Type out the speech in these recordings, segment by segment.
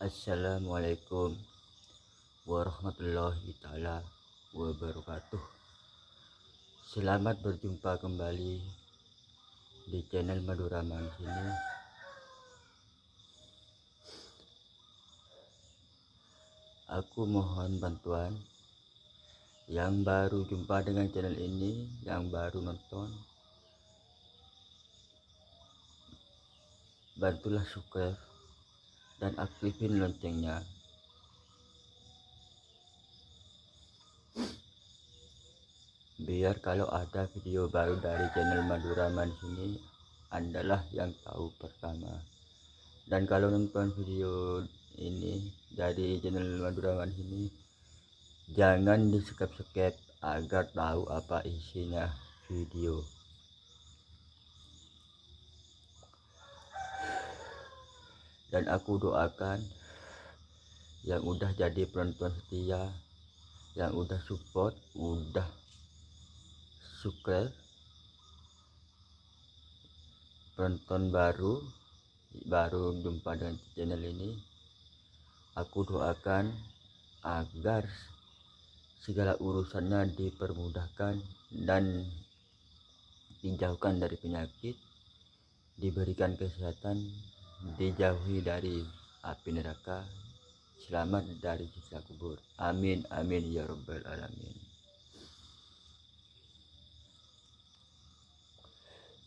Assalamualaikum warahmatullahi taala wabarakatuh. Selamat berjumpa kembali di channel Madura Manis ini. Aku mohon bantuan yang baru jumpa dengan channel ini, yang baru nonton, bantulah subscribe dan aktifin loncengnya biar kalau ada video baru dari channel Madura Manis ini, Andalah yang tahu pertama. Dan kalau nonton video ini dari channel Madura Manis ini, jangan di skip agar tahu apa isinya video. Dan aku doakan yang udah jadi penonton setia, yang udah support, udah subscribe, penonton baru jumpa dengan channel ini, aku doakan agar segala urusannya dipermudahkan dan dijauhkan dari penyakit, diberikan kesehatan, dijauhi dari api neraka, selamat dari siksa kubur. Amin amin ya rabbal alamin.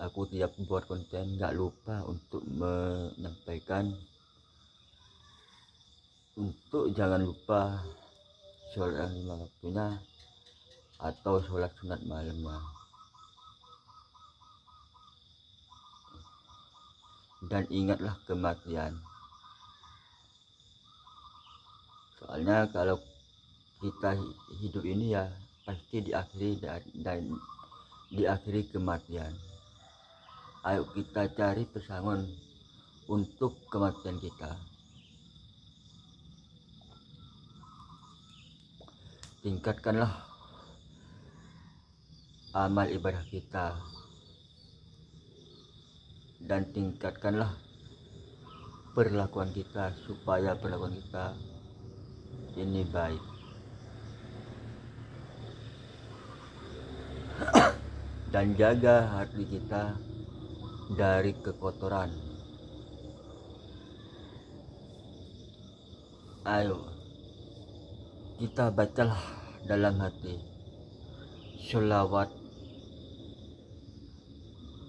Aku tiap buat konten gak lupa untuk menyampaikan untuk jangan lupa sholat 5 waktunya atau sholat sunat malamnya. Dan ingatlah kematian. Soalnya kalau kita hidup ini ya pasti diakhiri kematian. Ayo kita cari pesangon untuk kematian kita. Tingkatkanlah amal ibadah kita dan tingkatkanlah perlakuan kita supaya perlakuan kita ini baik. Dan jaga hati kita dari kekotoran. Ayo kita bacalah dalam hati sholawat,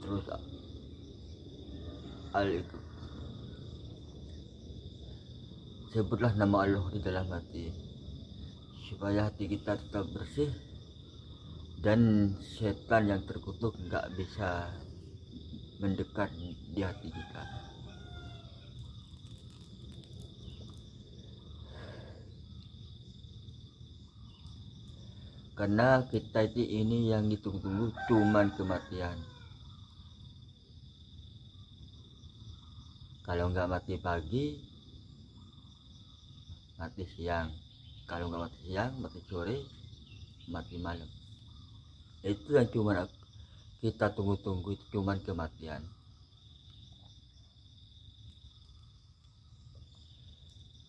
terus itu sebutlah nama Allah di dalam hati supaya hati kita tetap bersih dan setan yang terkutuk nggak bisa mendekat di hati kita. Karena kita ini yang ditunggu-tunggu cuman kematian. Kalau nggak mati pagi, mati siang. Kalau nggak mati siang, mati sore, mati malam. Itu yang cuman kita tunggu-tunggu, itu cuman kematian.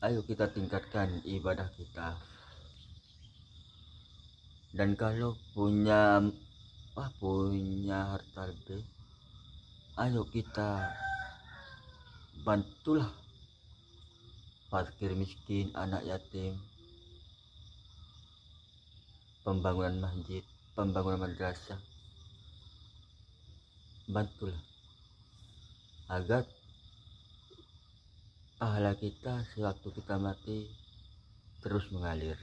Ayo kita tingkatkan ibadah kita. Dan kalau punya harta lebih, ayo kita bantulah fakir miskin, anak yatim, pembangunan masjid, pembangunan madrasah. Bantulah agar pahala kita sewaktu kita mati terus mengalir.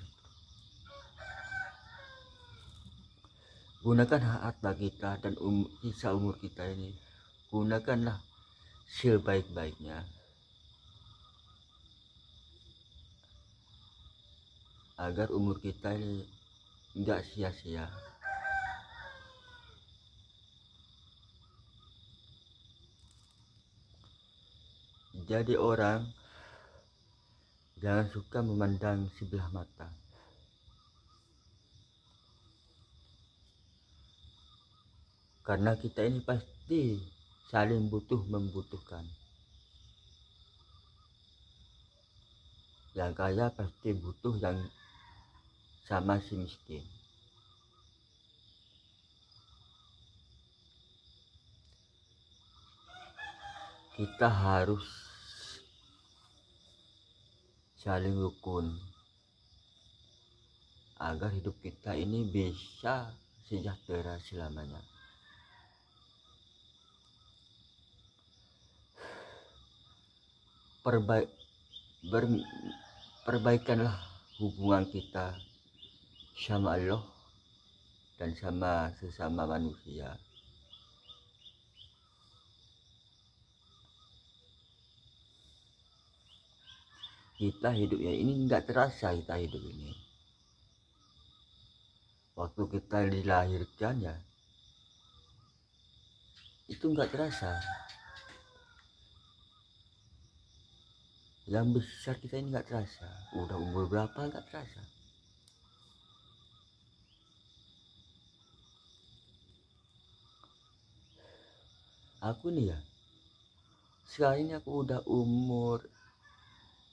Gunakan hak harta kita dan sisa umur kita ini, gunakanlah sebaik-baiknya agar umur kita ini enggak sia-sia. Jadi orang jangan suka memandang sebelah mata. Karena kita ini pasti saling butuh membutuhkan. Yang kaya pasti butuh yang sama si miskin. Kita harus saling rukun agar hidup kita ini bisa sejahtera selamanya. Perbaikanlah hubungan kita sama Allah dan sama sesama manusia. Kita hidupnya ini nggak terasa, kita hidup ini. Waktu kita dilahirkan ya, itu nggak terasa. Yang besar kita ini nggak terasa. Udah umur berapa nggak terasa. Aku nih ya, sekarang ini aku udah umur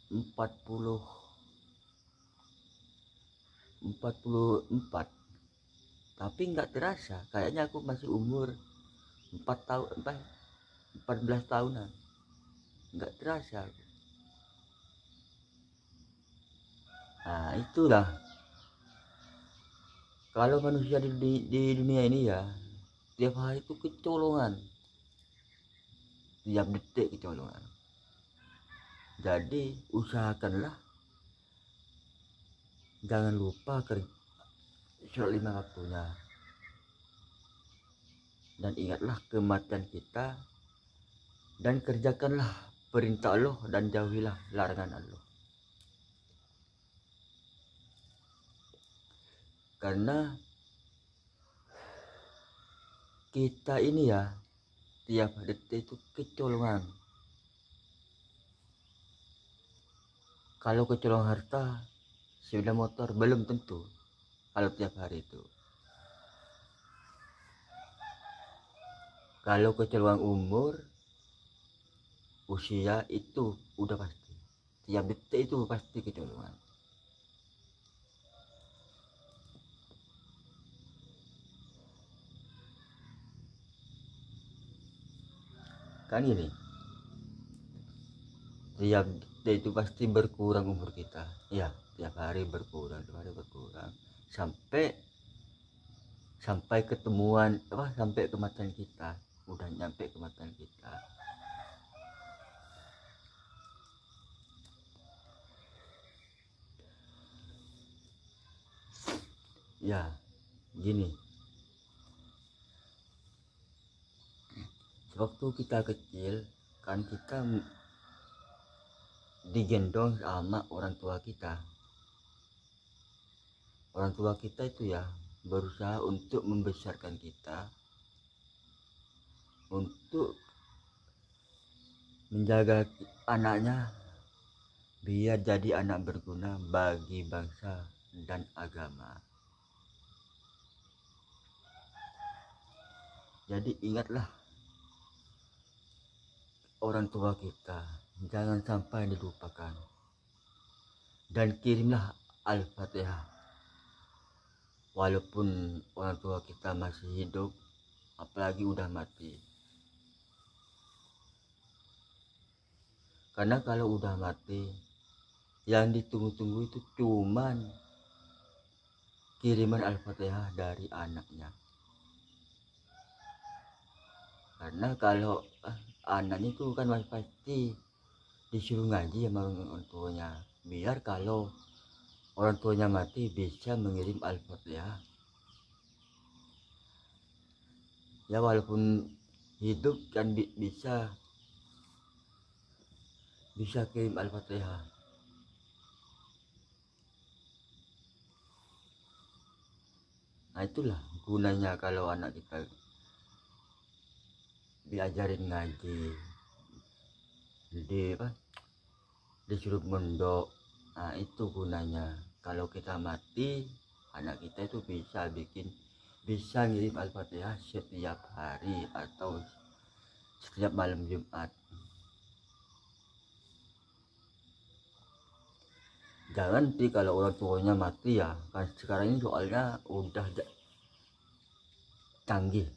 44, tapi nggak terasa. Kayaknya aku masih umur 14 tahunan. Nggak terasa. Nah itulah, kalau manusia di dunia ini ya, tiap hari itu kecolongan, tiap detik kecolongan. Jadi usahakanlah jangan lupa kerja sholat 5 waktunya, dan ingatlah kematian kita, dan kerjakanlah perintah Allah dan jauhilah larangan Allah. Karena kita ini ya tiap detik itu kecolongan. Kalau kecolongan harta, sepeda motor belum tentu. Kalau tiap hari itu, kalau kecolongan umur, usia, itu udah pasti. Tiap detik itu pasti kecolongan. Kan ini, tiap detik itu pasti berkurang umur kita. Ya, tiap hari berkurang, sampai ketemuan sampai kematian kita. Udah nyampe kematian kita. Ya, gini. Waktu kita kecil kan kita digendong sama orang tua kita. Orang tua kita itu ya berusaha untuk membesarkan kita, untuk menjaga anaknya biar jadi anak berguna bagi bangsa dan agama. Jadi ingatlah orang tua kita, jangan sampai dilupakan, dan kirimlah Al-Fatihah walaupun orang tua kita masih hidup, apalagi udah mati. Karena kalau udah mati, yang ditunggu-tunggu itu cuman kiriman Al-Fatihah dari anaknya. Karena kalau anaknya itu kan pasti disuruh ngaji sama orang tuanya, biar kalau orang tuanya mati bisa mengirim Al-Fatihah. Ya walaupun hidup kan bisa kirim Al-Fatihah. Nah itulah gunanya kalau anak kita diajarin ngaji, disuruh mondok. Nah itu gunanya. Kalau kita mati, anak kita itu bisa ngirim Al-Fatihah setiap hari atau setiap malam Jumat. Jangan nanti kalau orang tuanya mati ya, kan sekarang ini soalnya udah canggih.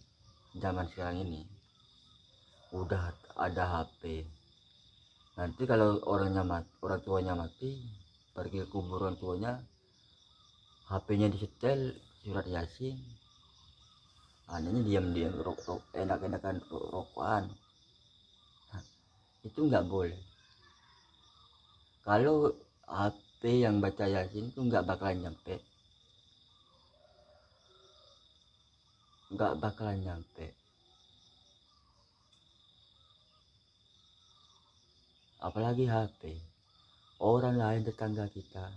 Zaman sekarang ini udah ada HP. Nanti kalau orang tuanya mati, pergi ke kubur orang tuanya, HP-nya disetel surat Yasin, anaknya diam-diam enak-enakan rokokan. Itu nggak boleh. Kalau HP yang baca Yasin itu nggak bakalan nyampe. Apalagi HP orang lain, tetangga kita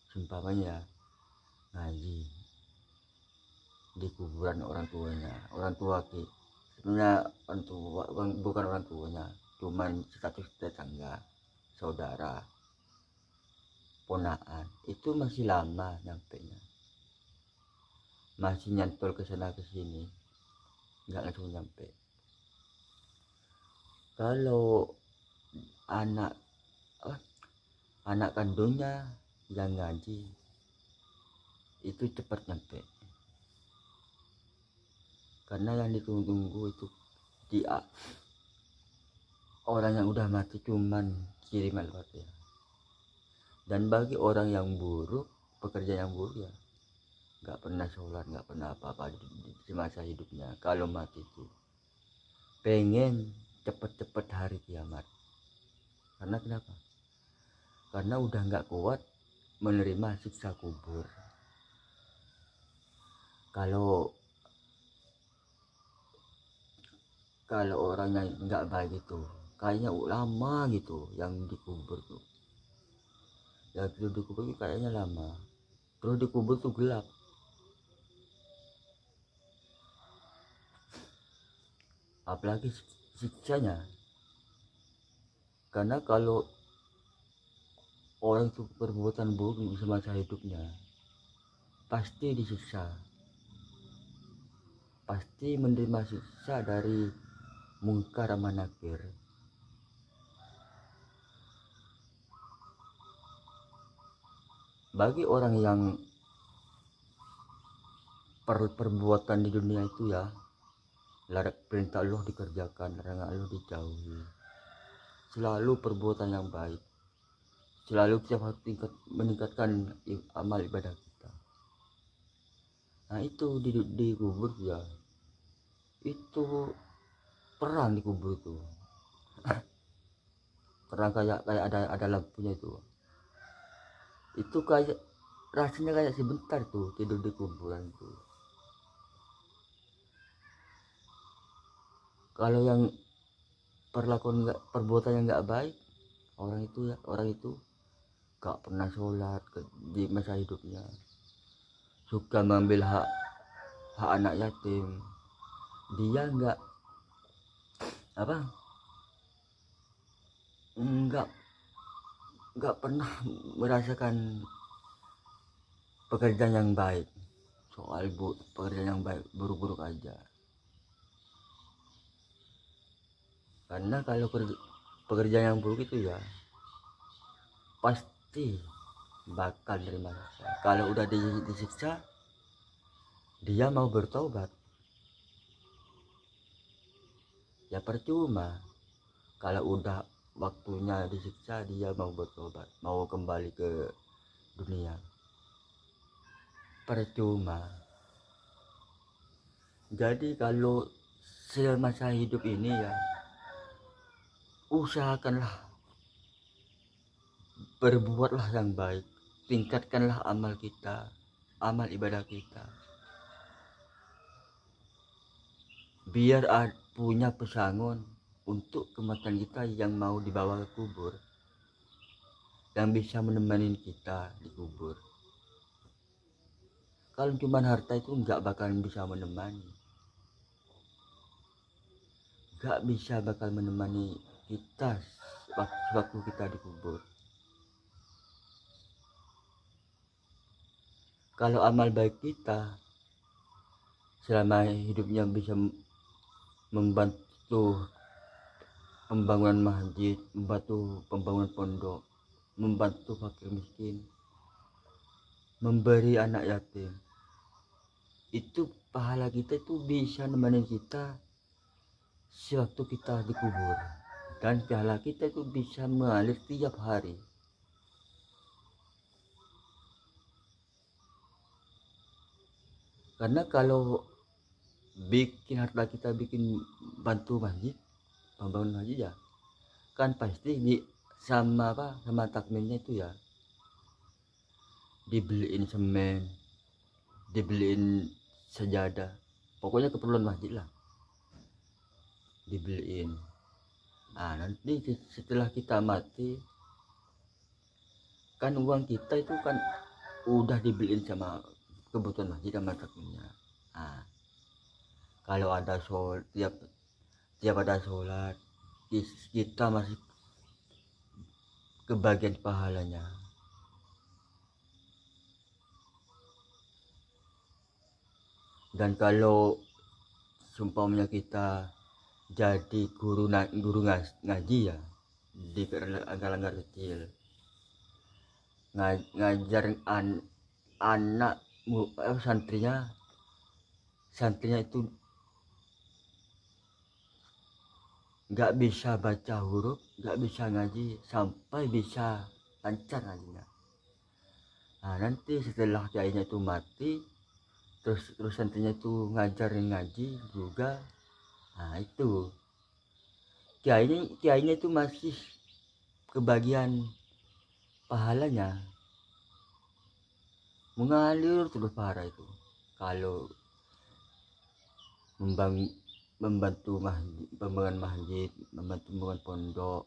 seumpamanya ngaji di kuburan orang tua kita, sebenarnya bukan orang tuanya, cuman status tetangga, saudara, ponaan, itu masih lama nyampe nya, masih nyantol ke sana ke sini, nggak langsung nyampe. Kalau anak kandungnya yang ngaji itu cepat nyampe, karena yang ditunggu itu dia orang yang udah mati cuman kirim Al-Fatihah. Dan bagi orang yang buruk, pekerja yang buruk ya nggak pernah sholat, nggak pernah apa-apa di masa hidupnya, kalau mati itu pengen cepet-cepet hari kiamat. Karena kenapa? Karena udah nggak kuat menerima siksa kubur. Kalau orang yang nggak baik itu kayaknya lama gitu yang dikubur tuh, yang dikubur itu kayaknya lama, terus dikubur tuh gelap. Apalagi siksanya, karena kalau orang itu perbuatan buruk di masa hidupnya pasti disiksa, pasti menerima siksa dari mungkar sama nakir. Bagi orang yang perbuatan di dunia itu ya, perintah Allah dikerjakan, larangan Allah dijauhi, selalu perbuatan yang baik, selalu kita harus meningkatkan amal ibadah kita. Nah itu di kubur ya, itu perang di kubur itu. Perang kayak ada lampunya itu kayak rasanya kayak sebentar tuh tidur di kuburan tuh. Kalau yang perbuatan yang nggak baik, orang itu nggak pernah sholat di masa hidupnya, suka mengambil hak anak yatim, dia nggak pernah merasakan pekerjaan yang baik. Soal pekerjaan yang baik buruk-buruk aja. Karena kalau pekerjaan yang buruk itu ya pasti bakal terima siksa. Kalau udah disiksa, dia mau bertobat ya percuma. Kalau udah waktunya disiksa, dia mau bertobat, mau kembali ke dunia, percuma. Jadi kalau semasa hidup ini ya, usahakanlah, berbuatlah yang baik, tingkatkanlah amal kita, amal ibadah kita, biar punya pesangon untuk kematian kita yang mau dibawa ke kubur, yang bisa menemani kita di kubur. Kalau cuma harta itu nggak bakalan bisa menemani, nggak bisa bakal menemani kita waktu kita dikubur. Kalau amal baik kita selama hidupnya bisa membantu pembangunan masjid, membantu pembangunan pondok, membantu fakir miskin, memberi anak yatim, itu pahala kita itu bisa nemenin kita sewaktu kita dikubur, dan pahala kita itu bisa mengalir tiap hari. Karena kalau bikin harta kita bikin bantu masjid, pembangun masjid ya, kan pasti sama takmirnya itu ya, dibeliin semen, dibeliin sejadah, pokoknya keperluan masjid lah dibeliin. Nah nanti setelah kita mati kan uang kita itu kan udah dibeliin sama kebutuhan masjid sama takmirnya. Nah, kalau ada tiap ada sholat kita masih kebagian pahalanya. Dan kalau sumpahnya kita jadi guru ngaji ya di langgar kecil, ngajar anak santrinya itu nggak bisa baca huruf, nggak bisa ngaji sampai bisa lancar ngajinya. Nah nanti setelah kiainya itu mati, terus santrinya itu ngajarin ngaji juga. Nah itu kiainya itu masih kebagian pahalanya, mengalir terus parah itu kalau membantu pembangunan masjid, membantu pembangunan pondok,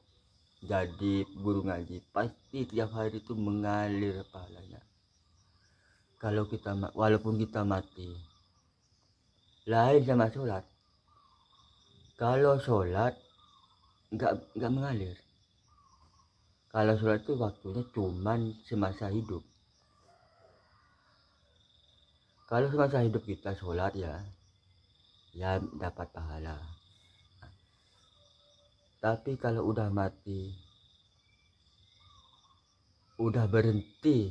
jadi guru ngaji, pasti tiap hari itu mengalir pahalanya. Kalau kita walaupun kita mati, lain sama sholat. Kalau sholat nggak mengalir. Kalau sholat itu waktunya cuman semasa hidup. Kalau semasa hidup kita sholat ya dapat pahala. Tapi kalau udah mati, udah berhenti,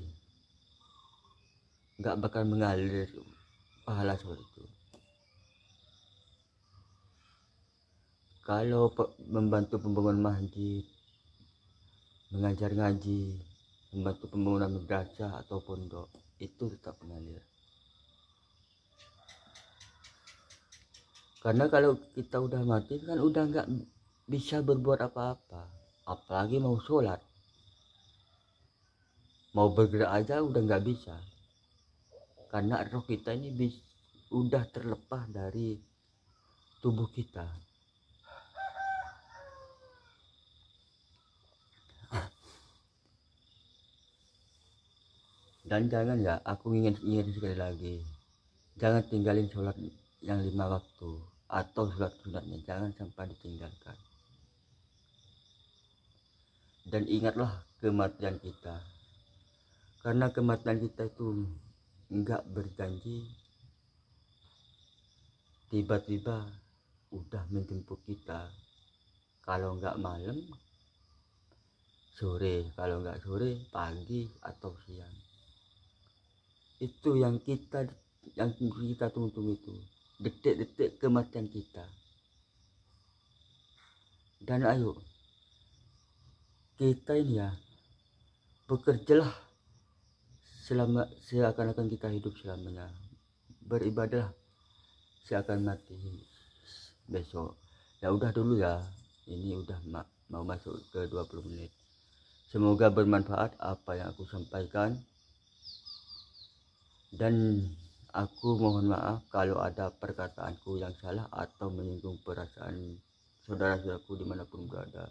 nggak bakal mengalir pahala sholat itu. Kalau membantu pembangunan masjid, mengajar ngaji, membantu pembangunan madrasah atau pondok, itu tetap mengalir. Karena kalau kita udah mati kan udah nggak bisa berbuat apa-apa, apalagi mau sholat, mau bergerak aja udah nggak bisa, karena roh kita ini udah terlepas dari tubuh kita. Dan jangan ya, aku ingin sekali lagi, jangan tinggalin sholat yang 5 waktu atau sholat sunatnya, jangan sampai ditinggalkan. Dan ingatlah kematian kita, karena kematian kita itu enggak berjanji, tiba-tiba udah menjemput kita. Kalau enggak malam, sore, kalau enggak sore, pagi atau siang. Itu yang kita tunggu itu, detik-detik kematian kita. Dan ayo kita ini ya, bekerjalah seakan-akan kita hidup selamanya, beribadah seakan mati besok. Ya udah dulu ya, ini udah mau masuk ke 20 menit. Semoga bermanfaat apa yang aku sampaikan, dan aku mohon maaf kalau ada perkataanku yang salah atau menyinggung perasaan saudara-saudaraku dimanapun berada.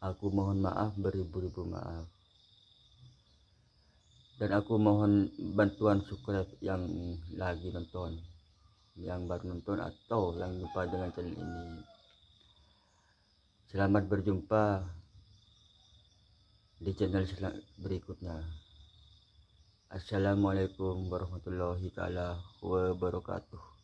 Aku mohon maaf, beribu-ribu maaf. Dan aku mohon bantuan subscribe yang lagi nonton, yang baru nonton atau yang lupa dengan channel ini. Selamat berjumpa di channel berikutnya. Assalamualaikum warahmatullahi wabarakatuh.